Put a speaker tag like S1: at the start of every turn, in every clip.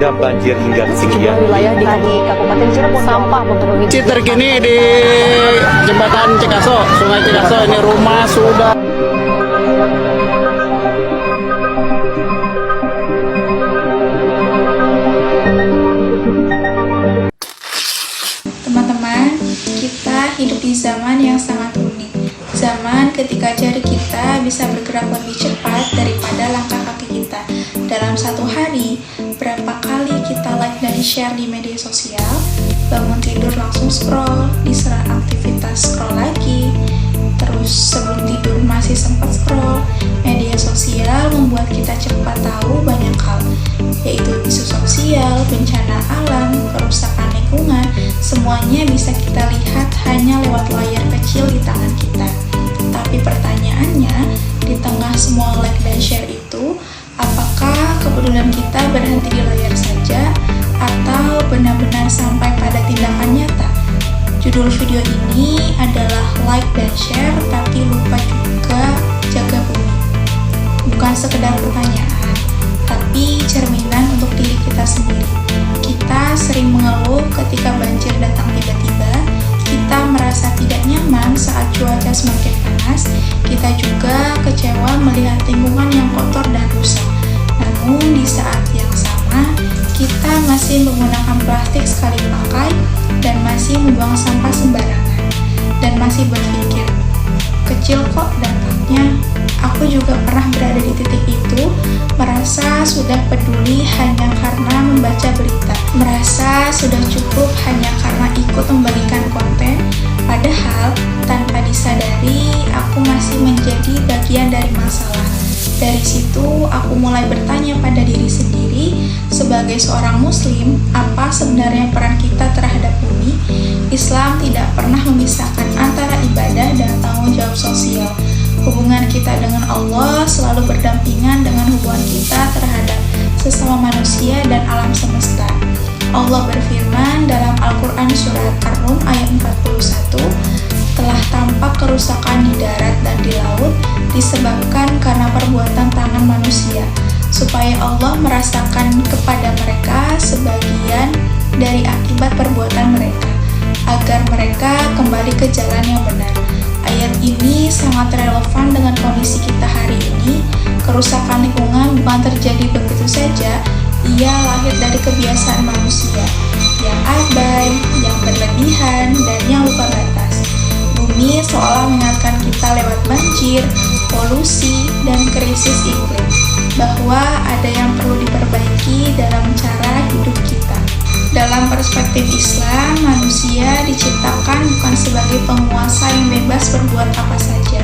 S1: terendam banjir hingga ketinggian.
S2: Wilayah di Kabupaten Cirebon sampah memenuhi.
S3: Terkini di jembatan Cikaso, Sungai Cikaso, ini rumah sudah.
S4: Teman-teman, kita hidup di zaman yang sangat unik. Zaman ketika jari kita bisa bergerak lebih cepat daripada langkah kaki kita. Dalam satu hari, berapa kali kita like dan share di media sosial, bangun tidur langsung scroll, diserang aktivitas scroll lagi, terus sebelum tidur masih sempat scroll. Media sosial membuat kita cepat tahu banyak hal, yaitu isu sosial, bencana alam, kerusakan lingkungan, semuanya bisa kita lihat hanya lewat layar kecil di tangan kita. Tapi pertanyaannya, di tengah semua like dan share itu, apakah kepedulian kita berhenti di layar saja, atau benar-benar sampai pada tindakan nyata? Judul video ini adalah like dan share, tapi lupa juga jaga bumi. Bukan sekedar pertanyaan, tapi cerminan untuk diri kita sendiri. Kita sering mengeluh ketika banjir datang tiba-tiba, kita merasa tidak nyaman saat cuaca semakin panas, kita juga kecewa melihat lingkungan yang kotor dan rusak. Namun di saat yang sama, kita masih menggunakan plastik sekali pakai dan masih membuang sampah sembarangan. Dan masih berpikir, kecil kok dampaknya. Aku juga pernah berada di titik itu, merasa sudah peduli hanya karena membaca berita, merasa sudah cukup hanya karena ikut membagikan konten, padahal tanpa disadari aku masih menjadi bagian dari masalah. Dari situ aku mulai bertanya pada diri sendiri, sebagai seorang muslim, apa sebenarnya peran kita terhadap bumi? Islam tidak pernah memisahkan antara ibadah dan tanggung jawab sosial. Hubungan kita dengan Allah selalu berdampingan dengan hubungan kita terhadap sesama manusia dan alam semesta. Allah berfirman dalam Al-Quran Surat Ar-Rum ayat 41, telah tampak kerusakan di darat dan di laut disebabkan karena perbuatan tangan manusia, supaya Allah merasakan kepada mereka sebagian dari akibat perbuatan mereka, agar mereka kembali ke jalan yang benar. Ayat ini sangat relevan dengan kondisi kita hari ini. Kerusakan lingkungan bukan terjadi begitu saja, ia lahir dari kebiasaan manusia yang abai, yang berlebihan, dan yang lupa batas. Bumi seolah mengingatkan kita lewat banjir, polusi, dan krisis iklim, bahwa ada yang perlu diperbaiki dalam cara hidup kita. Dalam perspektif Islam, manusia diciptakan bukan sebagai penguasa yang bebas berbuat apa saja,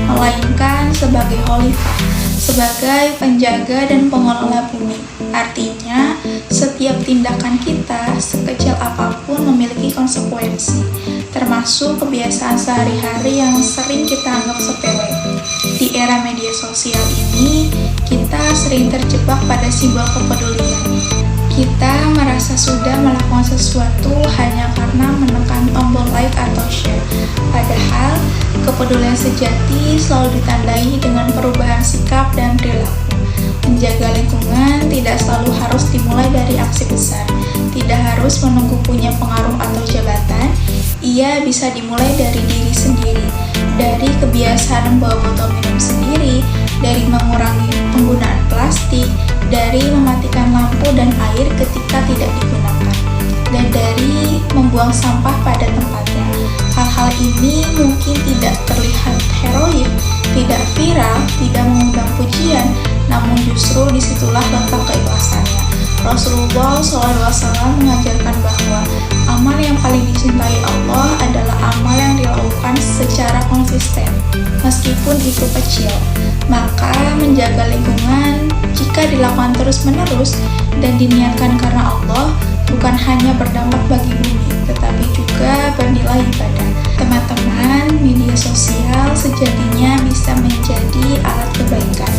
S4: melainkan sebagai khalifah, sebagai penjaga dan pengelola bumi. Artinya, setiap tindakan kita, sekecil apapun, memiliki konsekuensi, termasuk kebiasaan sehari-hari yang sering kita anggap sepele. Di era media sosial ini, kita sering terjebak pada simbol kepedulian. Kita merasa sudah melakukan sesuatu hanya karena menekan tombol like atau share. Padahal, kepedulian sejati selalu ditandai dengan perubahan sikap dan perilaku. Menjaga lingkungan tidak selalu harus dimulai dari aksi besar. Tidak harus menunggu punya pengaruh atau jabatan. Ia bisa dimulai dari diri sendiri, dari kebiasaan membawa botol minum sendiri, dari mengurangi penggunaan plastik, dari mematikan lampu dan air ketika tidak digunakan, dan dari membuang sampah pada tempatnya. Hal-hal ini mungkin tidak terlihat heroik, tidak viral, tidak mengundang pujian, namun justru disitulah letak keikhlasannya. Rasulullah SAW mengajarkan bahwa amal yang paling dicintai Allah adalah amal yang dilakukan secara konsisten, meskipun itu kecil. Maka menjaga lingkungan jika dilakukan terus-menerus dan diniatkan karena Allah, bukan hanya berdampak bagi bumi, tetapi juga bernilai ibadah. Teman-teman, media sosial sejatinya bisa menjadi alat kebaikan.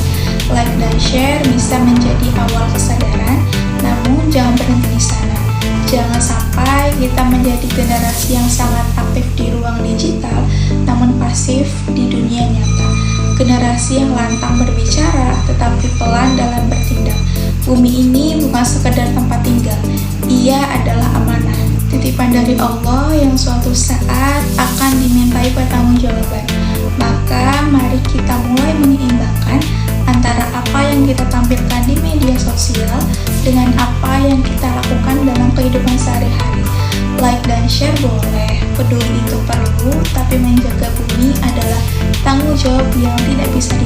S4: Like dan share bisa menjadi awal kesadaran, namun jangan berhenti di sana. Jangan sampai kita menjadi generasi yang sangat aktif di ruang digital, namun pasif di dunia nyata. Generasi yang lantang berbicara, tetapi pelan dalam bertindak. Bumi ini bukan sekedar tempat tinggal Ia adalah amanah, titipan dari Allah yang suatu saat akan dimintai pertanggungjawaban. Maka mari kita mulai menyeimbangkan antara apa yang kita tampilkan di media sosial dengan apa yang kita lakukan dalam kehidupan sehari-hari. Like dan share boleh, peduli itu perlu, tapi menjaga bumi adalah tanggung jawab yang tidak bisa